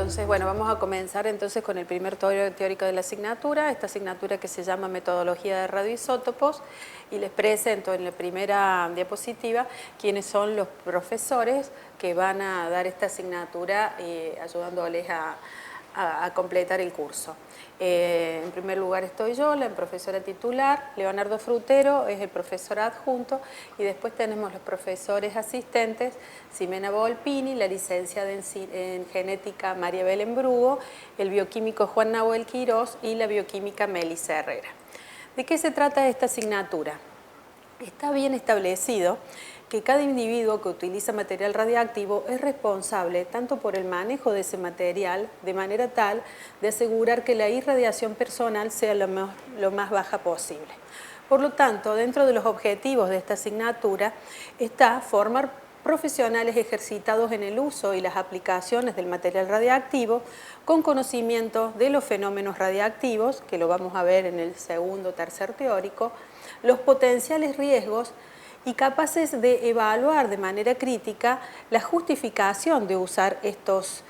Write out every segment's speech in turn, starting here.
Entonces, bueno, vamos a comenzar entonces con el primer teórico de la asignatura, esta asignatura que se llama Metodología de Radioisótopos, y les presento en la primera diapositiva quiénes son los profesores que van a dar esta asignatura ayudándoles a completar el curso. En primer lugar estoy yo, la profesora titular, Leonardo Frutero es el profesor adjunto, y después tenemos los profesores asistentes, Ximena Volpini, la licenciada en genética María Belén Brugo, el bioquímico Juan Nahuel Quirós y la bioquímica Melissa Herrera. ¿De qué se trata esta asignatura? Está bien establecido que cada individuo que utiliza material radiactivo es responsable tanto por el manejo de ese material de manera tal de asegurar que la irradiación personal sea lo más baja posible. Por lo tanto, dentro de los objetivos de esta asignatura está formar profesionales ejercitados en el uso y las aplicaciones del material radiactivo con conocimiento de los fenómenos radiactivos, que lo vamos a ver en el segundo o tercer teórico, los potenciales riesgos y capaces de evaluar de manera crítica la justificación de usar estos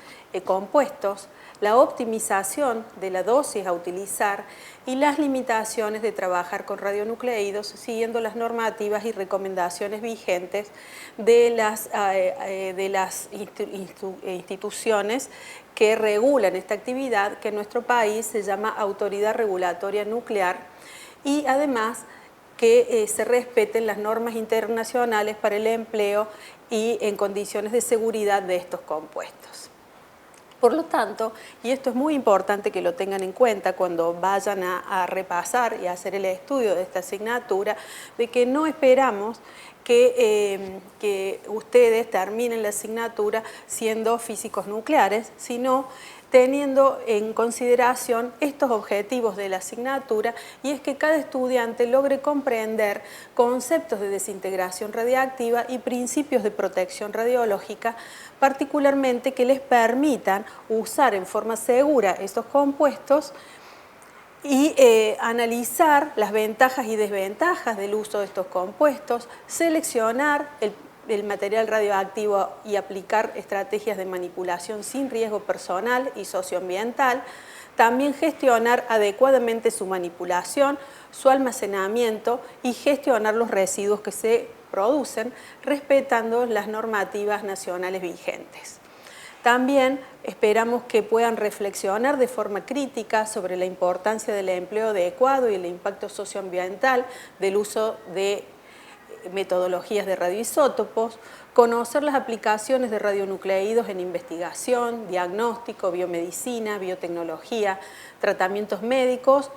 compuestos, la optimización de la dosis a utilizar y las limitaciones de trabajar con radionucleídos siguiendo las normativas y recomendaciones vigentes de las instituciones que regulan esta actividad, que en nuestro país se llama Autoridad Regulatoria Nuclear, y además que se respeten las normas internacionales para el empleo y en condiciones de seguridad de estos compuestos. Por lo tanto, y esto es muy importante que lo tengan en cuenta cuando vayan a repasar y a hacer el estudio de esta asignatura, de que no esperamos que ustedes terminen la asignatura siendo físicos nucleares, sino teniendo en consideración estos objetivos de la asignatura, y es que cada estudiante logre comprender conceptos de desintegración radiactiva y principios de protección radiológica, particularmente que les permitan usar en forma segura estos compuestos y analizar las ventajas y desventajas del uso de estos compuestos, seleccionar el material radioactivo y aplicar estrategias de manipulación sin riesgo personal y socioambiental, también gestionar adecuadamente su manipulación, su almacenamiento y gestionar los residuos que se producen respetando las normativas nacionales vigentes. También esperamos que puedan reflexionar de forma crítica sobre la importancia del empleo adecuado y el impacto socioambiental del uso de metodologías de radioisótopos, conocer las aplicaciones de radionucleídos en investigación, diagnóstico, biomedicina, biotecnología, tratamientos médicos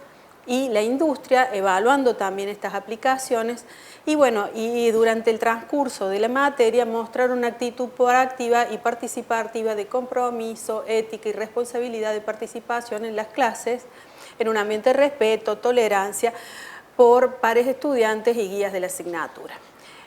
y la industria, evaluando también estas aplicaciones, y bueno, y durante el transcurso de la materia mostrar una actitud proactiva y participativa de compromiso, ética y responsabilidad de participación en las clases, en un ambiente de respeto, tolerancia, por pares estudiantes y guías de la asignatura.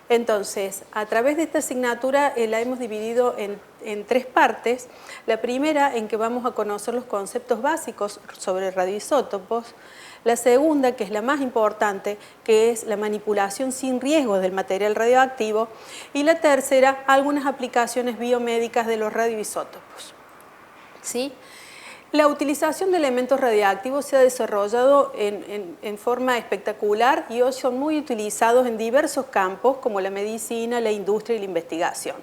Entonces, a través de esta asignatura la hemos dividido en tres partes. La primera, en que vamos a conocer los conceptos básicos sobre radioisótopos. La segunda, que es la más importante, que es la manipulación sin riesgo del material radioactivo. Y la tercera, algunas aplicaciones biomédicas de los radioisótopos. ¿Sí? La utilización de elementos radiactivos se ha desarrollado en forma espectacular y hoy son muy utilizados en diversos campos como la medicina, la industria y la investigación.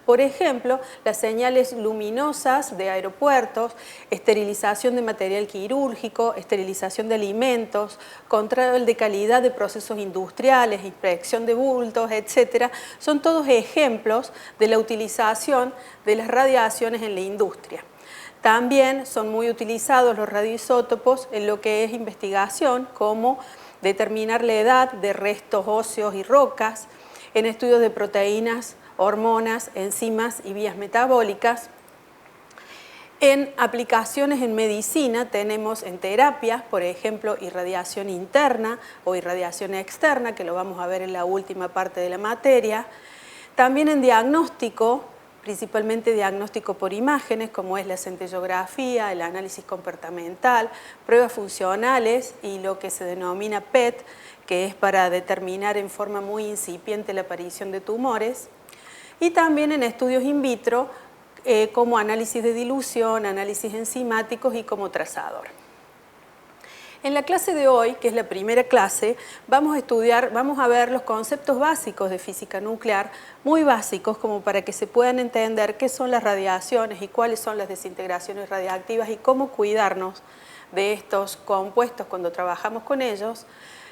Por ejemplo, las señales luminosas de aeropuertos, esterilización de material quirúrgico, esterilización de alimentos, control de calidad de procesos industriales, inspección de bultos, etc. Son todos ejemplos de la utilización de las radiaciones en la industria. También son muy utilizados los radioisótopos en lo que es investigación, como determinar la edad de restos óseos y rocas, en estudios de proteínas, hormonas, enzimas y vías metabólicas. En aplicaciones en medicina tenemos en terapias, por ejemplo, irradiación interna o irradiación externa, que lo vamos a ver en la última parte de la materia. También en diagnóstico, principalmente diagnóstico por imágenes, como es la centellografía, el análisis comportamental, pruebas funcionales y lo que se denomina PET, que es para determinar en forma muy incipiente la aparición de tumores. Y también en estudios in vitro, como análisis de dilución, análisis enzimáticos y como trazador. En la clase de hoy, que es la primera clase, vamos a ver los conceptos básicos de física nuclear, muy básicos como para que se puedan entender qué son las radiaciones y cuáles son las desintegraciones radiactivas y cómo cuidarnos de estos compuestos cuando trabajamos con ellos,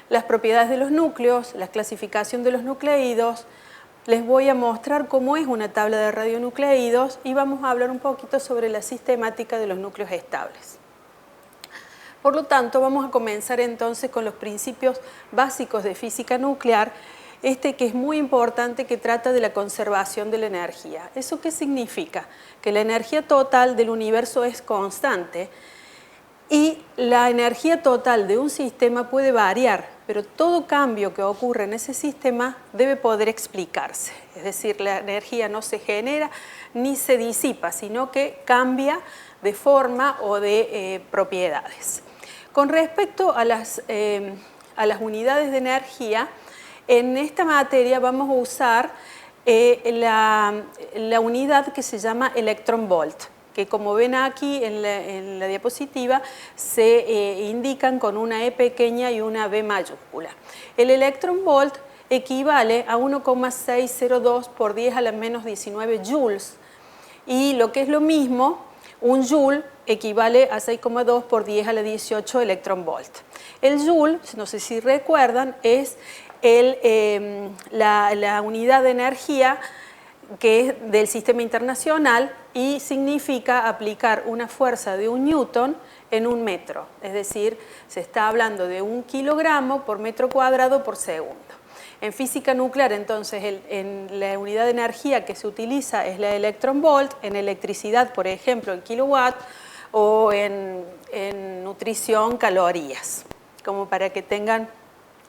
las propiedades de los núcleos, la clasificación de los nucleídos. Les voy a mostrar cómo es una tabla de radionucleídos y vamos a hablar un poquito sobre la sistemática de los núcleos estables. Por lo tanto, vamos a comenzar entonces con los principios básicos de física nuclear, que es muy importante, que trata de la conservación de la energía. ¿Eso qué significa? Que la energía total del universo es constante y la energía total de un sistema puede variar, pero todo cambio que ocurre en ese sistema debe poder explicarse. Es decir, la energía no se genera ni se disipa, sino que cambia de forma o de propiedades. Con respecto a las unidades de energía, en esta materia vamos a usar la unidad que se llama electronvolt, que como ven aquí en la diapositiva se indican con una E pequeña y una B mayúscula. El electronvolt equivale a 1,602 por 10 a la menos 19 joules, y lo que es lo mismo, un joule equivale a 6,2 por 10 a la 18 electronvolt. El joule, no sé si recuerdan, es la unidad de energía que es del sistema internacional y significa aplicar una fuerza de 1 newton en 1 metro. Es decir, se está hablando de 1 kilogramo por metro cuadrado por segundo. En física nuclear, entonces, en la unidad de energía que se utiliza es la electronvolt, en electricidad, por ejemplo, el kilowatt, o en nutrición, calorías, como para que tengan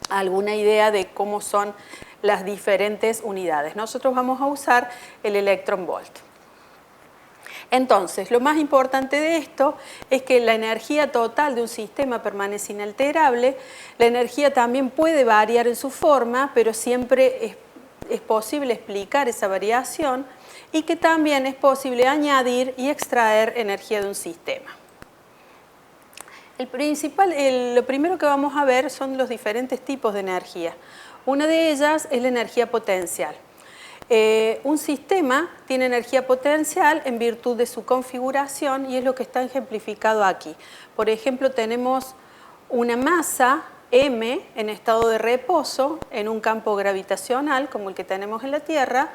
alguna idea de cómo son las diferentes unidades. Nosotros vamos a usar el electronvolt. Entonces, lo más importante de esto es que la energía total de un sistema permanece inalterable. La energía también puede variar en su forma, pero siempre es posible explicar esa variación, y que también es posible añadir y extraer energía de un sistema. Lo primero que vamos a ver son los diferentes tipos de energía. Una de ellas es la energía potencial. Un sistema tiene energía potencial en virtud de su configuración y es lo que está ejemplificado aquí. Por ejemplo, tenemos una masa M en estado de reposo en un campo gravitacional como el que tenemos en la Tierra,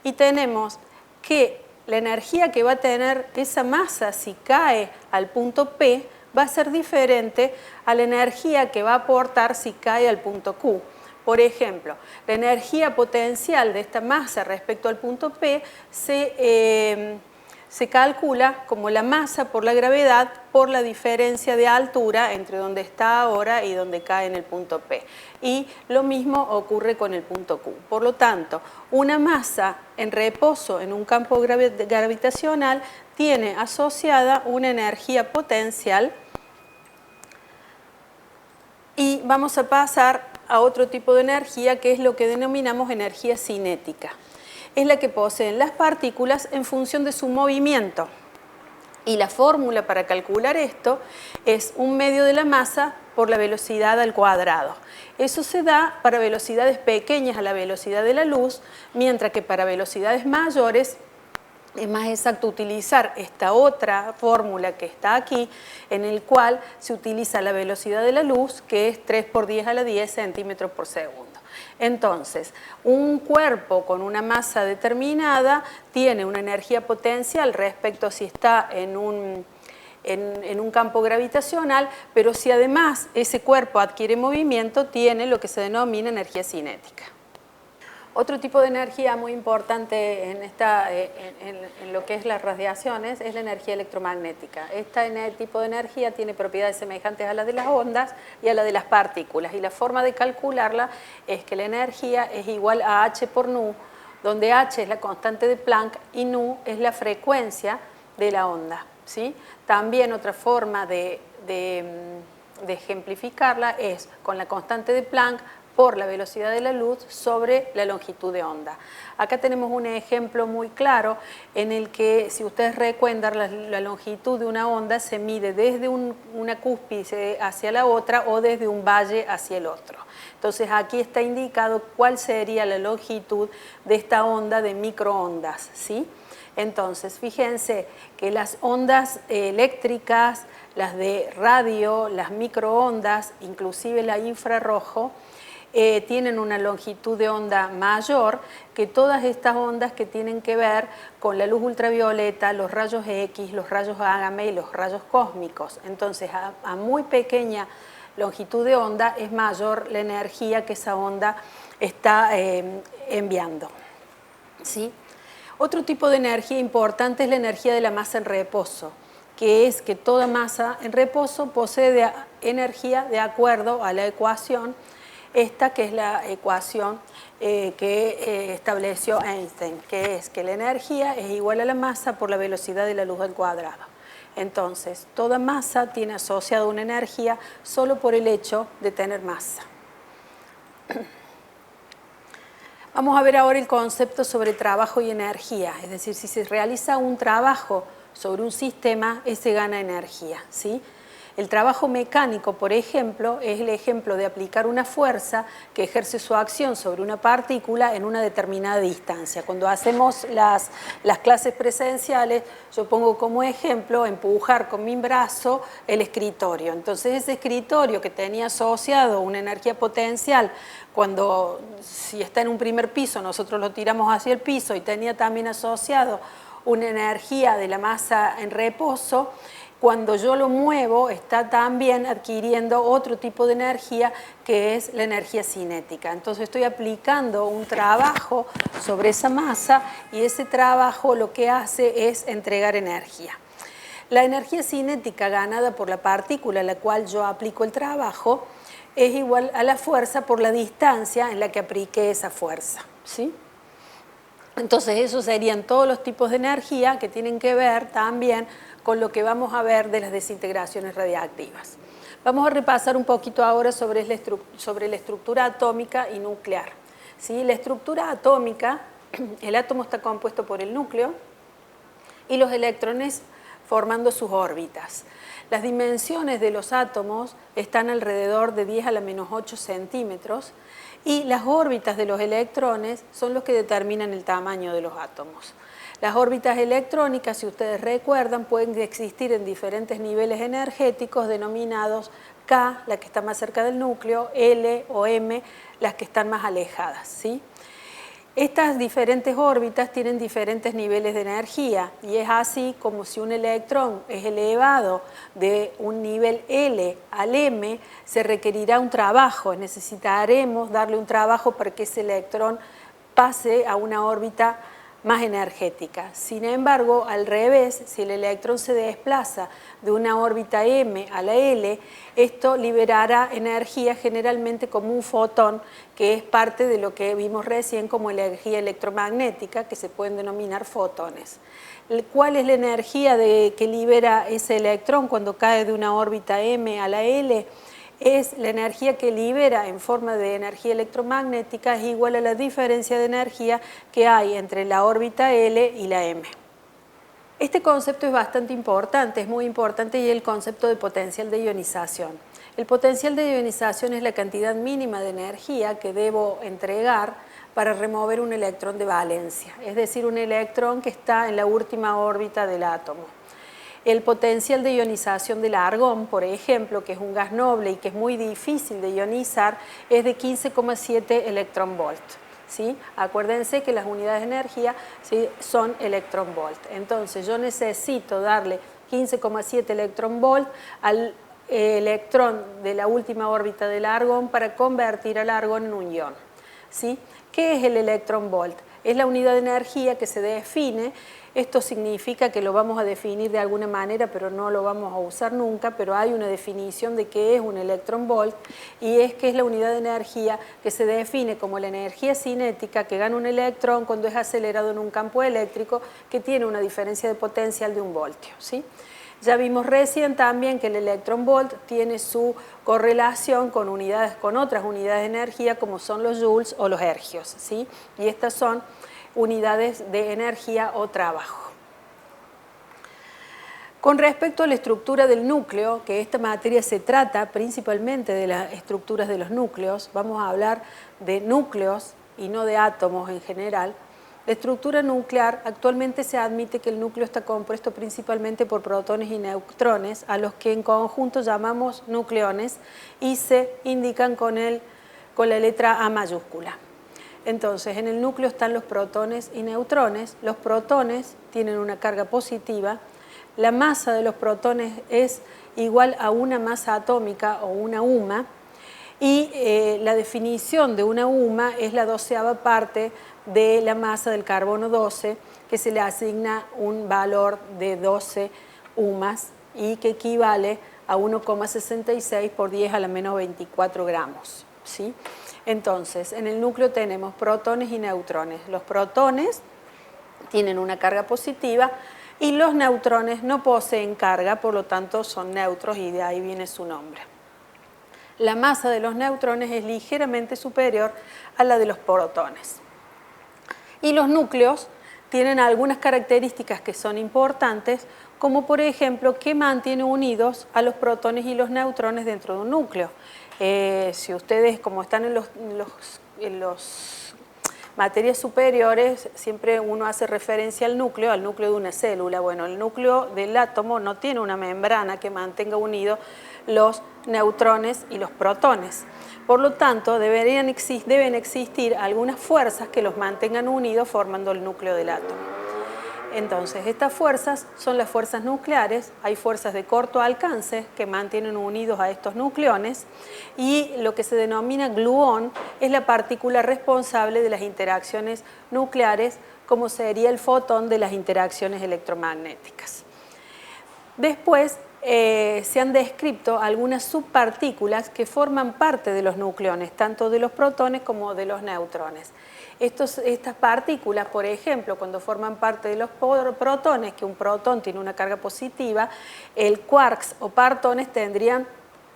y tenemos que la energía que va a tener esa masa si cae al punto P va a ser diferente a la energía que va a aportar si cae al punto Q. Por ejemplo, la energía potencial de esta masa respecto al punto P se calcula como la masa por la gravedad por la diferencia de altura entre donde está ahora y donde cae en el punto P. Y lo mismo ocurre con el punto Q. Por lo tanto, una masa en reposo en un campo gravitacional tiene asociada una energía potencial. Y vamos a pasar a otro tipo de energía, que es lo que denominamos energía cinética. Es la que poseen las partículas en función de su movimiento. Y la fórmula para calcular esto es 1/2 de la masa por la velocidad al cuadrado. Eso se da para velocidades pequeñas a la velocidad de la luz, mientras que para velocidades mayores es más exacto utilizar esta otra fórmula que está aquí, en el cual se utiliza la velocidad de la luz, que es 3 por 10 a la 10 centímetros por segundo. Entonces, un cuerpo con una masa determinada tiene una energía potencial respecto a si está en un campo gravitacional, pero si además ese cuerpo adquiere movimiento, tiene lo que se denomina energía cinética. Otro tipo de energía muy importante en lo que es las radiaciones es la energía electromagnética. Este tipo de energía tiene propiedades semejantes a las de las ondas y a las de las partículas, y la forma de calcularla es que la energía es igual a H por nu, donde H es la constante de Planck y nu es la frecuencia de la onda, ¿sí? También otra forma de ejemplificarla es con la constante de Planck por la velocidad de la luz sobre la longitud de onda. Acá tenemos un ejemplo muy claro en el que, si ustedes recuerdan, la longitud de una onda se mide desde una cúspide hacia la otra o desde un valle hacia el otro. Entonces aquí está indicado cuál sería la longitud de esta onda de microondas, ¿sí? Entonces, fíjense que las ondas eléctricas, las de radio, las microondas, inclusive la infrarrojo, tienen una longitud de onda mayor que todas estas ondas que tienen que ver con la luz ultravioleta, los rayos X, los rayos gamma y los rayos cósmicos. Entonces, a muy pequeña longitud de onda es mayor la energía que esa onda está enviando, ¿sí? Otro tipo de energía importante es la energía de la masa en reposo, que es que toda masa en reposo posee energía de acuerdo a la ecuación, esta que es la ecuación que estableció Einstein, que es que la energía es igual a la masa por la velocidad de la luz al cuadrado. Entonces, toda masa tiene asociada una energía solo por el hecho de tener masa. Vamos a ver ahora el concepto sobre trabajo y energía, es decir, si se realiza un trabajo sobre un sistema, ese gana energía, ¿sí? El trabajo mecánico, por ejemplo, es el ejemplo de aplicar una fuerza que ejerce su acción sobre una partícula en una determinada distancia. Cuando hacemos las clases presenciales, yo pongo como ejemplo empujar con mi brazo el escritorio. Entonces, ese escritorio que tenía asociado una energía potencial, si está en un primer piso, nosotros lo tiramos hacia el piso y tenía también asociado una energía de la masa en reposo, cuando yo lo muevo está también adquiriendo otro tipo de energía que es la energía cinética. Entonces estoy aplicando un trabajo sobre esa masa y ese trabajo lo que hace es entregar energía. La energía cinética ganada por la partícula a la cual yo aplico el trabajo es igual a la fuerza por la distancia en la que apliqué esa fuerza, ¿sí? Entonces esos serían todos los tipos de energía que tienen que ver también con lo que vamos a ver de las desintegraciones radiactivas. Vamos a repasar un poquito ahora sobre la estructura atómica y nuclear, ¿sí? La estructura atómica, el átomo está compuesto por el núcleo y los electrones formando sus órbitas. Las dimensiones de los átomos están alrededor de 10 a la menos 8 centímetros y las órbitas de los electrones son los que determinan el tamaño de los átomos. Las órbitas electrónicas, si ustedes recuerdan, pueden existir en diferentes niveles energéticos denominados K, la que está más cerca del núcleo, L o M, las que están más alejadas, ¿sí? Estas diferentes órbitas tienen diferentes niveles de energía y es así como si un electrón es elevado de un nivel L al M, se requerirá un trabajo, necesitaremos darle un trabajo para que ese electrón pase a una órbita más energética. Sin embargo, al revés, si el electrón se desplaza de una órbita M a la L, esto liberará energía generalmente como un fotón, que es parte de lo que vimos recién como energía electromagnética, que se pueden denominar fotones. ¿Cuál es la energía que libera ese electrón cuando cae de una órbita M a la L? Es la energía que libera en forma de energía electromagnética, es igual a la diferencia de energía que hay entre la órbita L y la M. Este concepto es bastante importante, es muy importante, y es el concepto de potencial de ionización. El potencial de ionización es la cantidad mínima de energía que debo entregar para remover un electrón de valencia, es decir, un electrón que está en la última órbita del átomo. El potencial de ionización del argón, por ejemplo, que es un gas noble y que es muy difícil de ionizar, es de 15,7 electronvolt, ¿sí? Acuérdense que las unidades de energía, ¿sí?, son electronvolt. Entonces yo necesito darle 15,7 electronvolt al electrón de la última órbita del argón para convertir al argón en un ion, ¿sí? ¿Qué es el electronvolt? Es la unidad de energía que se define. Esto significa que lo vamos a definir de alguna manera, pero no lo vamos a usar nunca, pero hay una definición de qué es un electronvolt, y es que es la unidad de energía que se define como la energía cinética que gana un electrón cuando es acelerado en un campo eléctrico que tiene una diferencia de potencial de 1 voltio, ¿sí? Ya vimos recién también que el electron volt tiene su correlación con otras unidades de energía como son los joules o los ergios, ¿sí? Y estas son unidades de energía o trabajo. Con respecto a la estructura del núcleo, que esta materia se trata principalmente de las estructuras de los núcleos, vamos a hablar de núcleos y no de átomos en general. La estructura nuclear, actualmente se admite que el núcleo está compuesto principalmente por protones y neutrones, a los que en conjunto llamamos nucleones y se indican con la letra A mayúscula. Entonces, en el núcleo están los protones y neutrones. Los protones tienen una carga positiva. La masa de los protones es igual a una masa atómica o una UMA. Y la definición de una UMA es la 12ª parte de la masa del carbono 12, que se le asigna un valor de 12 UMAs y que equivale a 1,66 por 10 a la menos 24 gramos, ¿sí? Entonces, en el núcleo tenemos protones y neutrones. Los protones tienen una carga positiva y los neutrones no poseen carga, por lo tanto son neutros y de ahí viene su nombre. La masa de los neutrones es ligeramente superior a la de los protones. Y los núcleos tienen algunas características que son importantes, como por ejemplo que mantiene unidos a los protones y los neutrones dentro de un núcleo. Si ustedes, como están en los materias superiores, siempre uno hace referencia al núcleo de una célula. Bueno, el núcleo del átomo no tiene una membrana que mantenga unidos los neutrones y los protones. Por lo tanto, deben existir algunas fuerzas que los mantengan unidos formando el núcleo del átomo. Entonces, estas fuerzas son las fuerzas nucleares. Hay fuerzas de corto alcance que mantienen unidos a estos nucleones y lo que se denomina gluón es la partícula responsable de las interacciones nucleares, como sería el fotón de las interacciones electromagnéticas. Después, se han descrito algunas subpartículas que forman parte de los nucleones, tanto de los protones como de los neutrones. Estas partículas, por ejemplo, cuando forman parte de los protones, que un protón tiene una carga positiva, el quarks o partones tendrían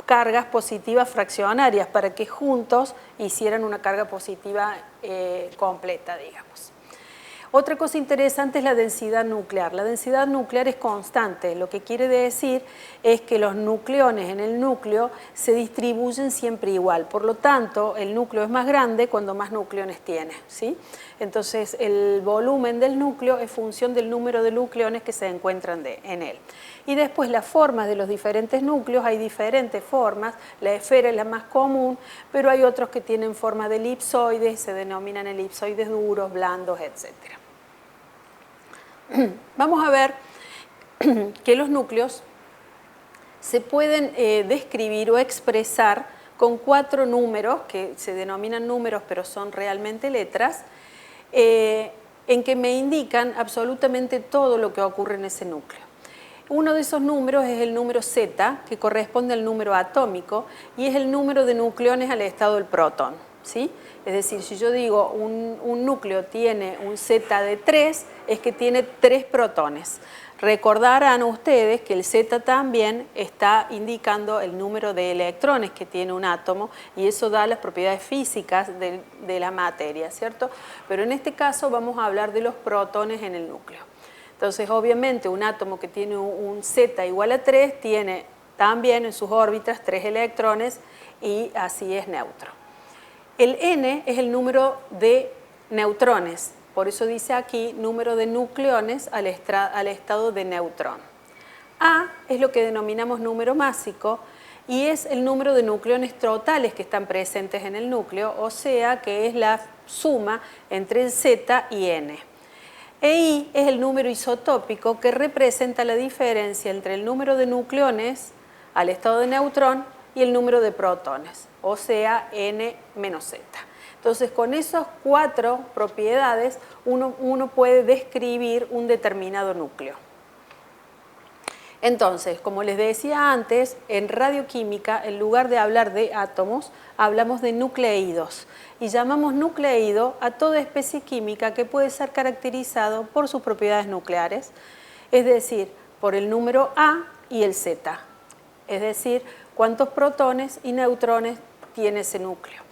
cargas positivas fraccionarias para que juntos hicieran una carga positiva completa, digamos. Otra cosa interesante es la densidad nuclear. La densidad nuclear es constante, lo que quiere decir es que los nucleones en el núcleo se distribuyen siempre igual. Por lo tanto, el núcleo es más grande cuando más nucleones tiene, ¿sí? Entonces, el volumen del núcleo es función del número de nucleones que se encuentran en él. Y después las formas de los diferentes núcleos, hay diferentes formas, la esfera es la más común, pero hay otros que tienen forma de elipsoides, se denominan elipsoides duros, blandos, etc. Vamos a ver que los núcleos se pueden describir o expresar con 4 números, que se denominan números pero son realmente letras, en que me indican absolutamente todo lo que ocurre en ese núcleo. Uno de esos números es el número Z, que corresponde al número atómico, y es el número de nucleones al estado del protón, ¿sí? Es decir, si yo digo un núcleo tiene un Z de 3, es que tiene 3 protones. Recordarán ustedes que el Z también está indicando el número de electrones que tiene un átomo y eso da las propiedades físicas de la materia, ¿cierto? Pero en este caso vamos a hablar de los protones en el núcleo. Entonces, obviamente, un átomo que tiene un Z igual a 3 tiene también en sus órbitas 3 electrones y así es neutro. El N es el número de neutrones, por eso dice aquí número de nucleones al estado de neutrón. A es lo que denominamos número másico y es el número de nucleones totales que están presentes en el núcleo, o sea que es la suma entre el Z y N. E I es el número isotópico que representa la diferencia entre el número de nucleones al estado de neutrón y el número de protones, o sea, N menos Z. Entonces, con esas 4 propiedades, uno puede describir un determinado núcleo. Entonces, como les decía antes, en radioquímica, en lugar de hablar de átomos, hablamos de nucleídos. Y llamamos nucleído a toda especie química que puede ser caracterizado por sus propiedades nucleares, es decir, por el número A, y el Z, es decir, cuántos protones y neutrones tiene ese núcleo.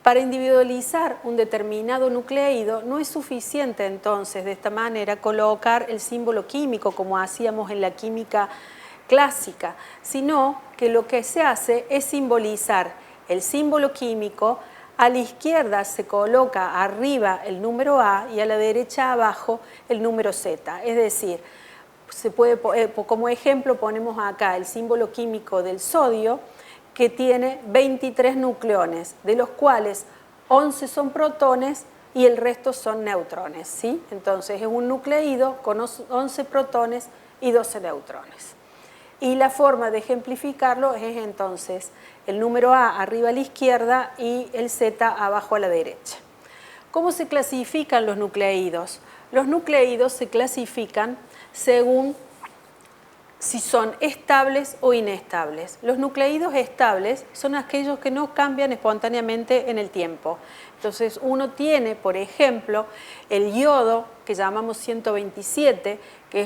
Para individualizar un determinado nucleído no es suficiente entonces de esta manera colocar el símbolo químico como hacíamos en la química clásica, sino que lo que se hace es simbolizar el símbolo químico. A la izquierda se coloca arriba el número A y a la derecha abajo el número Z, es decir, se puede, como ejemplo ponemos acá el símbolo químico del sodio, que tiene 23 nucleones, de los cuales 11 son protones y el resto son neutrones, ¿sí? Entonces es un nucleído con 11 protones y 12 neutrones. Y la forma de ejemplificarlo es entonces el número A arriba a la izquierda y el Z abajo a la derecha. ¿Cómo se clasifican los nucleídos? Los nucleídos se clasifican según si son estables o inestables. Los nucleídos estables son aquellos que no cambian espontáneamente en el tiempo. Entonces uno tiene, por ejemplo, el yodo, que llamamos 127, que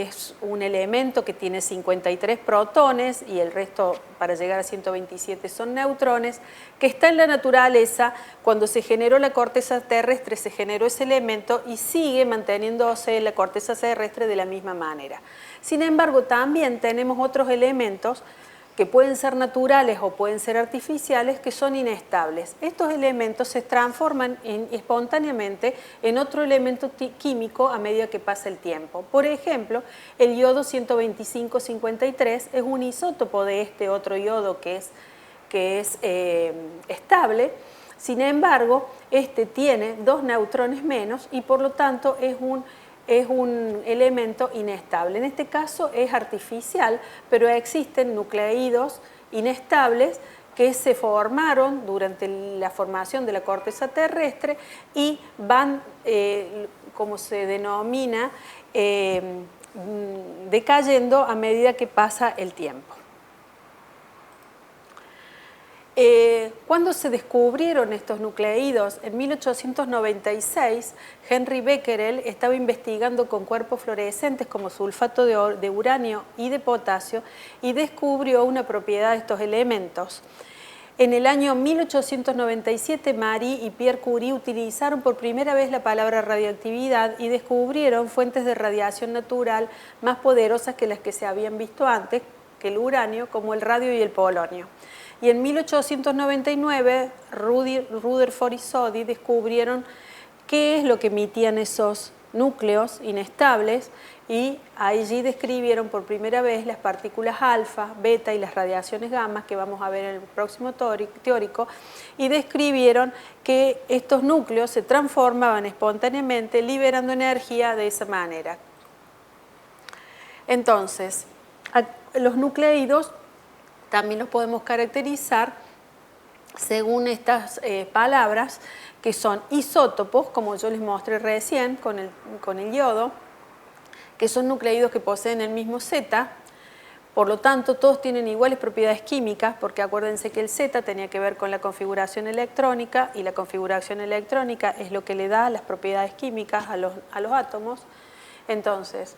es un elemento que tiene 53 protones y el resto para llegar a 127 son neutrones, que está en la naturaleza. Cuando se generó la corteza terrestre se generó ese elemento y sigue manteniéndose la corteza terrestre de la misma manera. Sin embargo, también tenemos otros elementos que pueden ser naturales o pueden ser artificiales, que son inestables. Estos elementos se transforman espontáneamente en otro elemento químico a medida que pasa el tiempo. Por ejemplo, el yodo 125-53 es un isótopo de este otro yodo que es estable. Sin embargo, este tiene 2 neutrones menos y por lo tanto es un elemento inestable. En este caso es artificial, pero existen nucleídos inestables que se formaron durante la formación de la corteza terrestre y van, como se denomina, decayendo a medida que pasa el tiempo. Cuando se descubrieron estos nucleídos, en 1896, Henry Becquerel estaba investigando con cuerpos fluorescentes como sulfato de uranio y de potasio y descubrió una propiedad de estos elementos. En el año 1897, Marie y Pierre Curie utilizaron por primera vez la palabra radioactividad y descubrieron fuentes de radiación natural más poderosas que las que se habían visto antes, que el uranio, como el radio y el polonio. Y en 1899, Rutherford y Soddy descubrieron qué es lo que emitían esos núcleos inestables y allí describieron por primera vez las partículas alfa, beta y las radiaciones gamma, que vamos a ver en el próximo teórico, y describieron que estos núcleos se transformaban espontáneamente liberando energía de esa manera. Entonces, los nucleídos también los podemos caracterizar según estas palabras, que son isótopos, como yo les mostré recién con el yodo, que son nucleídos que poseen el mismo Z. Por lo tanto, todos tienen iguales propiedades químicas, porque acuérdense que el Z tenía que ver con la configuración electrónica, y la configuración electrónica es lo que le da las propiedades químicas a los átomos. Entonces,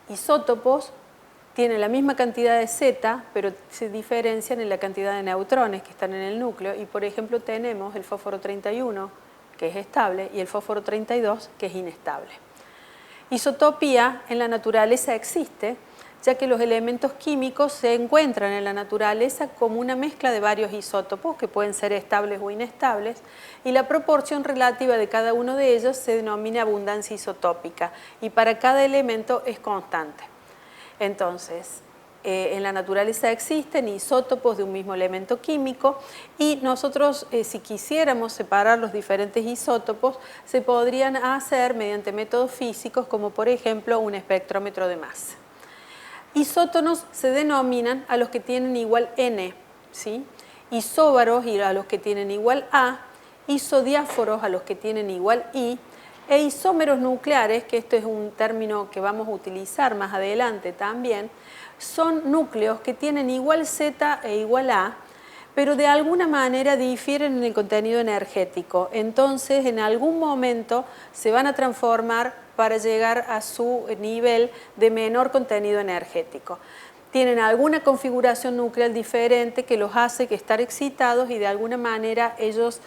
isótopos tienen la misma cantidad de Z, pero se diferencian en la cantidad de neutrones que están en el núcleo. Y por ejemplo tenemos el fósforo 31, que es estable, y el fósforo 32, que es inestable. Isotopía en la naturaleza existe, ya que los elementos químicos se encuentran en la naturaleza como una mezcla de varios isótopos que pueden ser estables o inestables, y la proporción relativa de cada uno de ellos se denomina abundancia isotópica, y para cada elemento es constante. Entonces, en la naturaleza existen isótopos de un mismo elemento químico y nosotros, si quisiéramos separar los diferentes isótopos, se podrían hacer mediante métodos físicos, como por ejemplo un espectrómetro de masa. Isótonos se denominan a los que tienen igual N, ¿sí? Isóbaros a los que tienen igual A, isodiáforos a los que tienen igual I, e isómeros nucleares, que esto es un término que vamos a utilizar más adelante también, son núcleos que tienen igual Z e igual A, pero de alguna manera difieren en el contenido energético. Entonces, en algún momento se van a transformar para llegar a su nivel de menor contenido energético. tienen alguna configuración nuclear diferente que los hace que estar excitados y de alguna manera ellos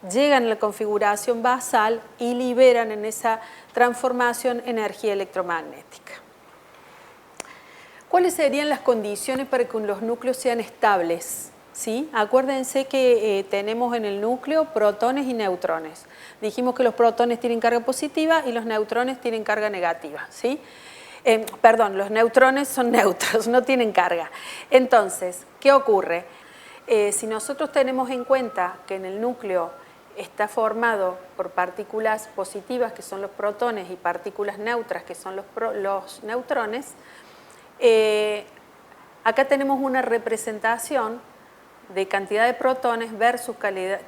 llegan a la configuración basal y liberan en esa transformación energía electromagnética. ¿Cuáles serían las condiciones para que los núcleos sean estables? ¿Sí? Acuérdense que tenemos en el núcleo protones y neutrones. Dijimos que los protones tienen carga positiva y los neutrones tienen carga negativa. ¿Sí? Perdón, los neutrones son neutros, no tienen carga. Entonces, ¿qué ocurre? Si nosotros tenemos en cuenta que en el núcleo está formado por partículas positivas, que son los protones, y partículas neutras, que son los neutrones, acá tenemos una representación de cantidad de protones versus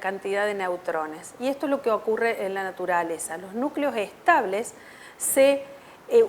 cantidad de neutrones. Y esto es lo que ocurre en la naturaleza. Los núcleos estables se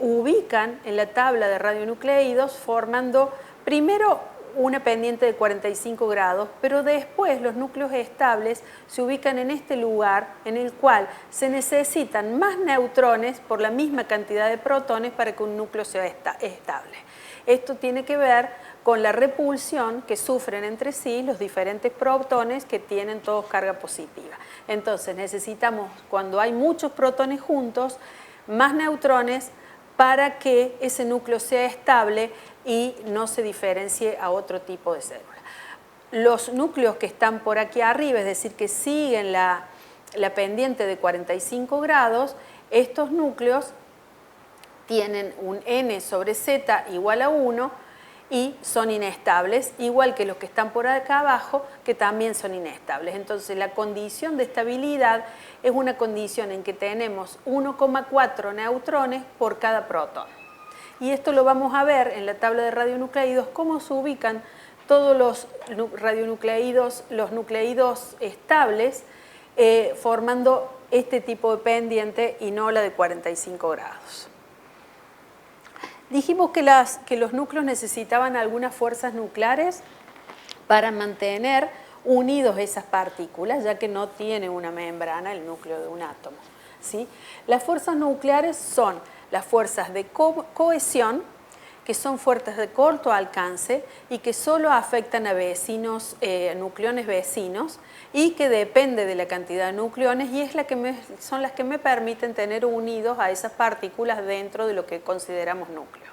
ubican en la tabla de radionucleidos formando primero una pendiente de 45 grados, pero después los núcleos estables se ubican en este lugar en el cual se necesitan más neutrones por la misma cantidad de protones para que un núcleo sea estable. Esto tiene que ver con la repulsión que sufren entre sí los diferentes protones que tienen todos carga positiva. Entonces necesitamos, cuando hay muchos protones juntos, más neutrones para que ese núcleo sea estable y no se diferencie a otro tipo de célula. Los núcleos que están por aquí arriba, es decir, que siguen la pendiente de 45 grados, estos núcleos tienen un n sobre z igual a 1 y son inestables, igual que los que están por acá abajo, que también son inestables. Entonces, la condición de estabilidad es una condición en que tenemos 1,4 neutrones por cada protón. Y esto lo vamos a ver en la tabla de radionucleidos, cómo se ubican todos los radionucleidos, los nucleidos estables, formando este tipo de pendiente y no la de 45 grados. Dijimos que los núcleos necesitaban algunas fuerzas nucleares para mantener unidos esas partículas, ya que no tiene una membrana el núcleo de un átomo, ¿sí? Las fuerzas nucleares son las fuerzas de cohesión, que son fuerzas de corto alcance y que solo afectan a vecinos, nucleones vecinos, y que depende de la cantidad de nucleones y son las que me permiten tener unidos a esas partículas dentro de lo que consideramos núcleo.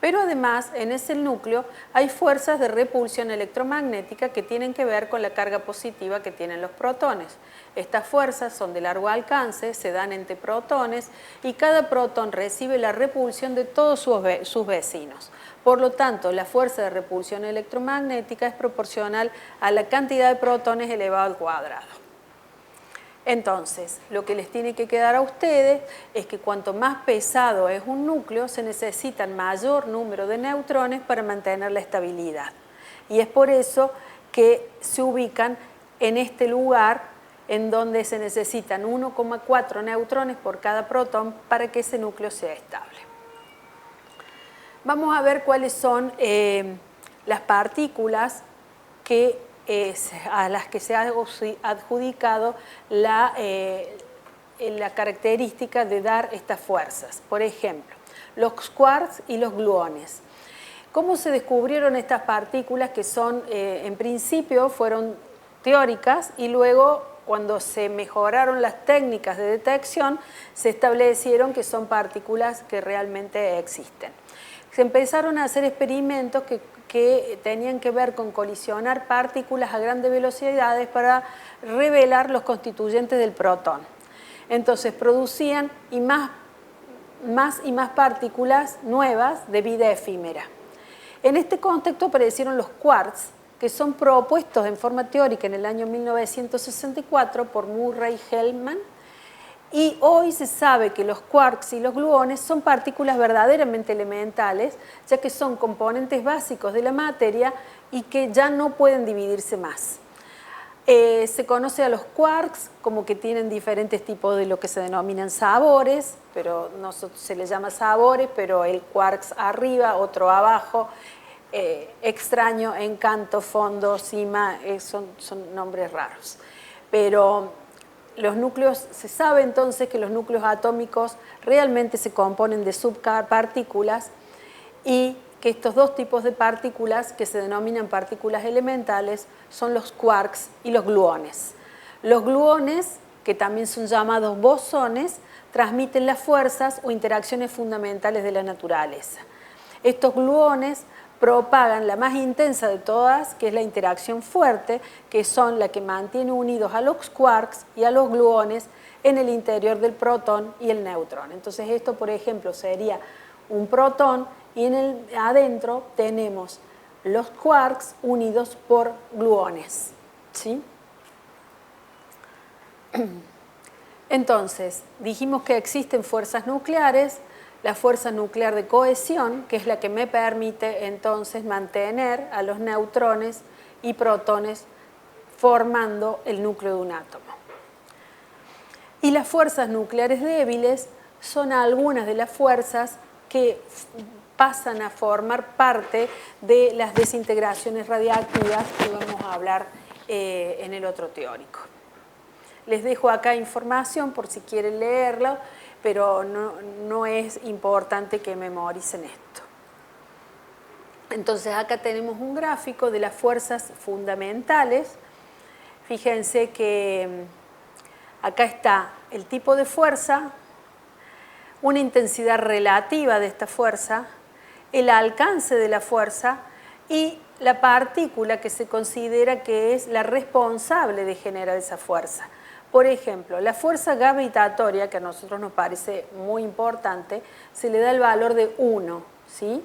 Pero además, en ese núcleo hay fuerzas de repulsión electromagnética que tienen que ver con la carga positiva que tienen los protones. Estas fuerzas son de largo alcance, se dan entre protones y cada protón recibe la repulsión de todos sus vecinos. Por lo tanto, la fuerza de repulsión electromagnética es proporcional a la cantidad de protones elevado al cuadrado. Entonces, lo que les tiene que quedar a ustedes es que cuanto más pesado es un núcleo, se necesitan mayor número de neutrones para mantener la estabilidad. Y es por eso que se ubican en este lugar en donde se necesitan 1,4 neutrones por cada protón para que ese núcleo sea estable. Vamos a ver cuáles son las partículas a las que se ha adjudicado la característica de dar estas fuerzas. Por ejemplo, los quarks y los gluones. ¿Cómo se descubrieron estas partículas que son, en principio, fueron teóricas y luego, cuando se mejoraron las técnicas de detección, se establecieron que son partículas que realmente existen? Se empezaron a hacer experimentos que tenían que ver con colisionar partículas a grandes velocidades para revelar los constituyentes del protón. Entonces producían más y más partículas nuevas de vida efímera. En este contexto aparecieron los quarks, que son propuestos en forma teórica en el año 1964 por Murray-Hellman, y hoy se sabe que los quarks y los gluones son partículas verdaderamente elementales, ya que son componentes básicos de la materia y que ya no pueden dividirse más. Se conoce a los quarks como que tienen diferentes tipos de lo que se denominan sabores, pero no se les llama sabores, pero el quarks arriba, otro abajo, extraño, encanto, fondo, cima, son nombres raros. Pero los núcleos, se sabe entonces que los núcleos atómicos realmente se componen de subpartículas y que estos dos tipos de partículas, que se denominan partículas elementales, son los quarks y los gluones. Los gluones, que también son llamados bosones, transmiten las fuerzas o interacciones fundamentales de la naturaleza. Estos gluones propagan la más intensa de todas, que es la interacción fuerte, que son la que mantiene unidos a los quarks y a los gluones en el interior del protón y el neutrón. Entonces esto, por ejemplo, sería un protón y adentro tenemos los quarks unidos por gluones, ¿sí? Entonces, dijimos que existen fuerzas nucleares, la fuerza nuclear de cohesión, que es la que me permite entonces mantener a los neutrones y protones formando el núcleo de un átomo. Y las fuerzas nucleares débiles son algunas de las fuerzas que pasan a formar parte de las desintegraciones radiactivas que vamos a hablar en el otro teórico. Les dejo acá información por si quieren leerlo, pero no es importante que memoricen esto. Entonces acá tenemos un gráfico de las fuerzas fundamentales. Fíjense que acá está el tipo de fuerza, una intensidad relativa de esta fuerza, el alcance de la fuerza y la partícula que se considera que es la responsable de generar esa fuerza. Por ejemplo, la fuerza gravitatoria, que a nosotros nos parece muy importante, se le da el valor de 1, ¿sí?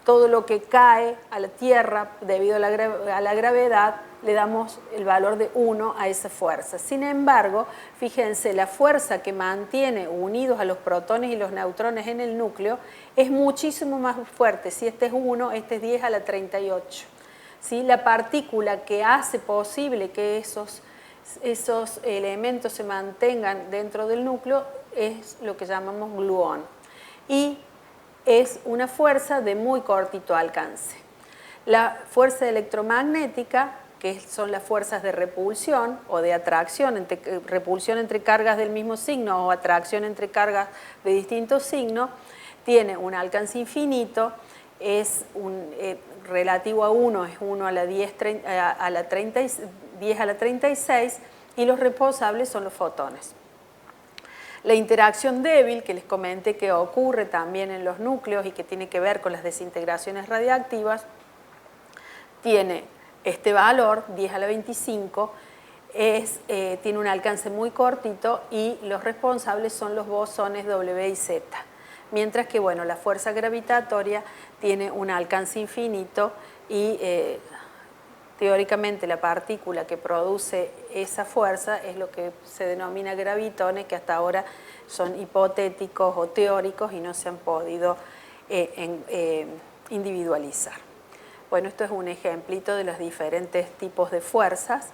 Todo lo que cae a la Tierra debido a la gravedad, le damos el valor de 1 a esa fuerza. Sin embargo, fíjense, la fuerza que mantiene unidos a los protones y los neutrones en el núcleo es muchísimo más fuerte. Si este es 1, este es 10 a la 38. ¿Sí? La partícula que hace posible que esos elementos se mantengan dentro del núcleo es lo que llamamos gluón. Y es una fuerza de muy cortito alcance. La fuerza electromagnética, que son las fuerzas de repulsión o de atracción, repulsión entre cargas del mismo signo o atracción entre cargas de distintos signos, tiene un alcance infinito, es relativo a 1, es 1 a la 10 a la 36 y los responsables son los fotones. La interacción débil, que les comenté que ocurre también en los núcleos y que tiene que ver con las desintegraciones radiactivas, tiene este valor, 10 a la 25, tiene un alcance muy cortito y los responsables son los bosones W y Z. Mientras que, bueno, la fuerza gravitatoria tiene un alcance infinito y teóricamente la partícula que produce esa fuerza es lo que se denomina gravitones, que hasta ahora son hipotéticos o teóricos y no se han podido individualizar. Bueno, esto es un ejemplito de los diferentes tipos de fuerzas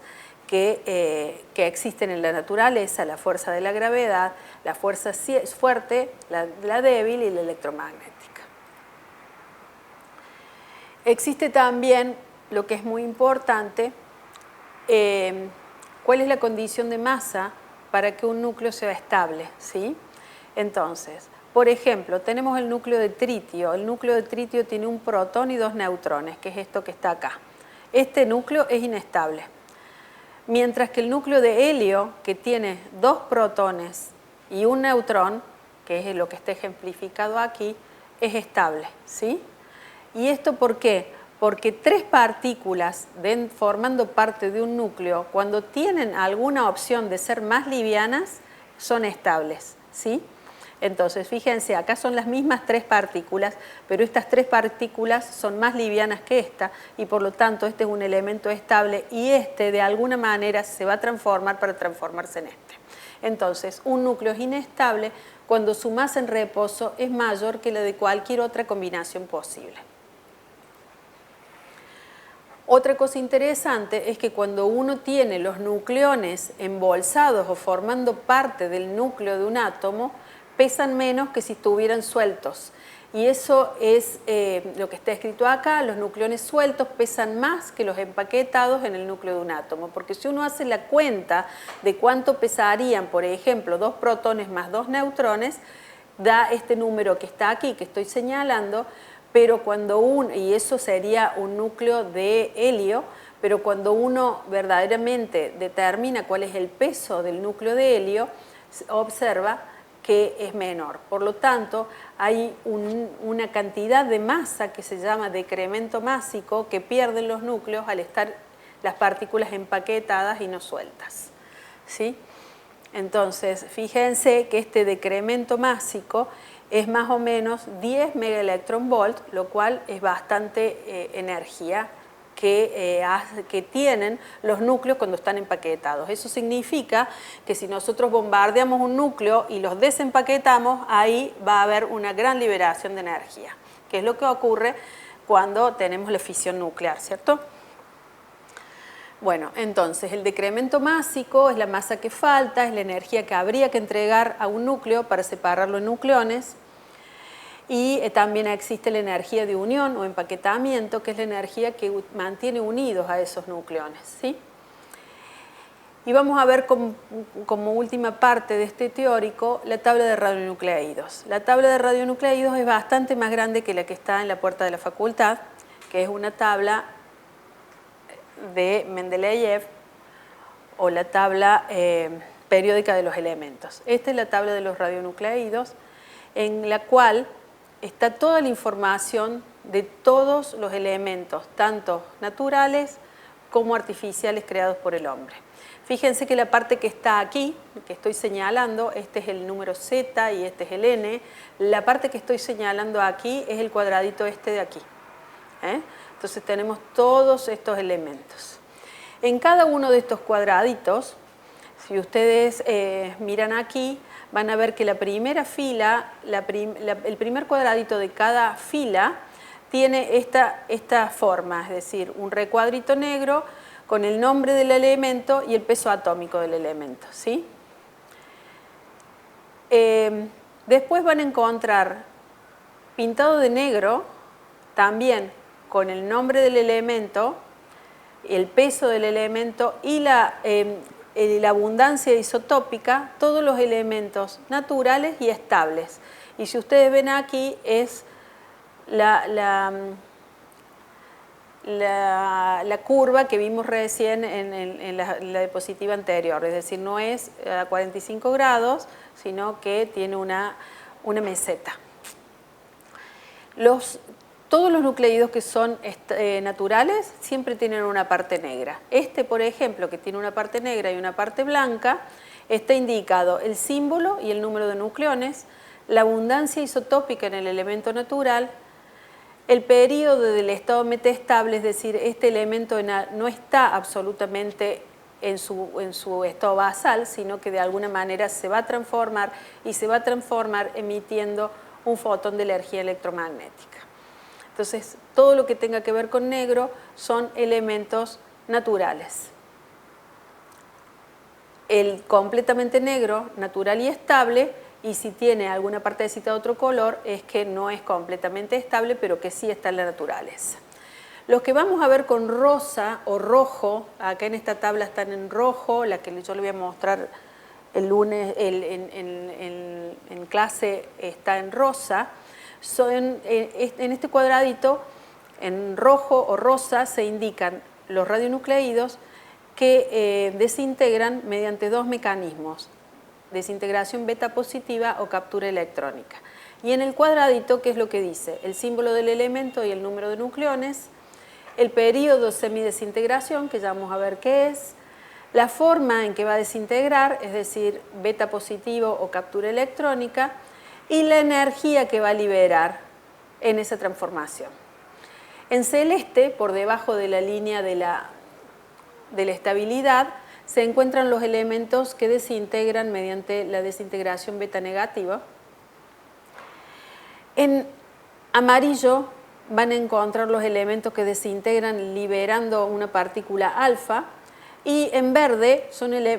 que existen en la naturaleza: la fuerza de la gravedad, la fuerza fuerte, la débil y la electromagnética. Existe también, lo que es muy importante, cuál es la condición de masa para que un núcleo sea estable, ¿sí? Entonces, por ejemplo, tenemos el núcleo de tritio. El núcleo de tritio tiene un protón y 2 neutrones, que es esto que está acá. Este núcleo es inestable. Mientras que el núcleo de helio, que tiene 2 protones y 1 neutrón, que es lo que está ejemplificado aquí, es estable, ¿sí? ¿Y esto por qué? Porque 3 partículas formando parte de un núcleo, cuando tienen alguna opción de ser más livianas, son estables, ¿sí? Entonces, fíjense, acá son las mismas 3 partículas, pero estas 3 partículas son más livianas que esta y por lo tanto este es un elemento estable y este de alguna manera se va a transformar para transformarse en este. Entonces, un núcleo es inestable cuando su masa en reposo es mayor que la de cualquier otra combinación posible. Otra cosa interesante es que cuando uno tiene los nucleones embolsados o formando parte del núcleo de un átomo, pesan menos que si estuvieran sueltos. Y eso es lo que está escrito acá: los nucleones sueltos pesan más que los empaquetados en el núcleo de un átomo. Porque si uno hace la cuenta de cuánto pesarían, por ejemplo, 2 protones más 2 neutrones, da este número que está aquí, que estoy señalando, pero cuando y eso sería un núcleo de helio, pero cuando uno verdaderamente determina cuál es el peso del núcleo de helio, observa que es menor. Por lo tanto, hay una cantidad de masa que se llama decremento másico que pierden los núcleos al estar las partículas empaquetadas y no sueltas, ¿sí? Entonces, fíjense que este decremento másico es más o menos 10 megaelectronvolt, lo cual es bastante energía que tienen los núcleos cuando están empaquetados. Eso significa que si nosotros bombardeamos un núcleo y los desempaquetamos, ahí va a haber una gran liberación de energía, que es lo que ocurre cuando tenemos la fisión nuclear, ¿cierto? Bueno, entonces el decremento másico es la masa que falta, es la energía que habría que entregar a un núcleo para separarlo en nucleones. Y también existe la energía de unión o empaquetamiento, que es la energía que mantiene unidos a esos nucleones, ¿sí? Y vamos a ver como última parte de este teórico la tabla de radionucleídos. La tabla de radionucleídos es bastante más grande que la que está en la puerta de la facultad, que es una tabla de Mendeleev o la tabla periódica de los elementos. Esta es la tabla de los radionucleídos, en la cual está toda la información de todos los elementos, tanto naturales como artificiales creados por el hombre. Fíjense que la parte que está aquí, que estoy señalando, este es el número Z y este es el N, la parte que estoy señalando aquí es el cuadradito este de aquí. Entonces tenemos todos estos elementos. En cada uno de estos cuadraditos, si ustedes miran aquí, van a ver que la primera fila, el primer cuadradito de cada fila tiene esta forma, es decir, un recuadrito negro con el nombre del elemento y el peso atómico del elemento, ¿sí? Después van a encontrar pintado de negro también con el nombre del elemento, el peso del elemento y la abundancia isotópica, todos los elementos naturales y estables. Y si ustedes ven aquí es la curva que vimos recién en la diapositiva anterior, es decir, no es a 45 grados, sino que tiene una meseta. Todos los nucleídos que son naturales siempre tienen una parte negra. Este, por ejemplo, que tiene una parte negra y una parte blanca, está indicado el símbolo y el número de nucleones, la abundancia isotópica en el elemento natural, el periodo del estado metaestable, es decir, este elemento no está absolutamente en su estado basal, sino que de alguna manera se va a transformar y se va a transformar emitiendo un fotón de energía electromagnética. Entonces, todo lo que tenga que ver con negro son elementos naturales. El completamente negro, natural y estable, y si tiene alguna partecita de otro color, es que no es completamente estable, pero que sí está en la naturaleza. Los que vamos a ver con rosa o rojo, acá en esta tabla están en rojo, la que yo le voy a mostrar el lunes en clase está en rosa. En este cuadradito, en rojo o rosa, se indican los radionucleídos que desintegran mediante dos mecanismos, desintegración beta positiva o captura electrónica. Y en el cuadradito, ¿qué es lo que dice? El símbolo del elemento y el número de nucleones, el periodo semidesintegración, que ya vamos a ver qué es, la forma en que va a desintegrar, es decir, beta positivo o captura electrónica, y la energía que va a liberar en esa transformación. En celeste, por debajo de la línea de la estabilidad, se encuentran los elementos que desintegran mediante la desintegración beta negativa. En amarillo van a encontrar los elementos que desintegran liberando una partícula alfa, y en verde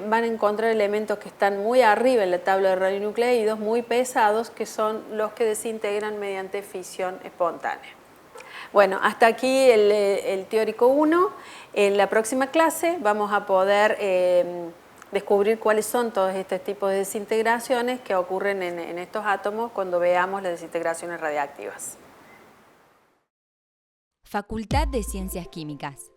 van a encontrar elementos que están muy arriba en la tabla de radionucleídos, muy pesados, que son los que desintegran mediante fisión espontánea. Bueno, hasta aquí el teórico 1. En la próxima clase vamos a poder descubrir cuáles son todos estos tipos de desintegraciones que ocurren en estos átomos cuando veamos las desintegraciones radiactivas. Facultad de Ciencias Químicas.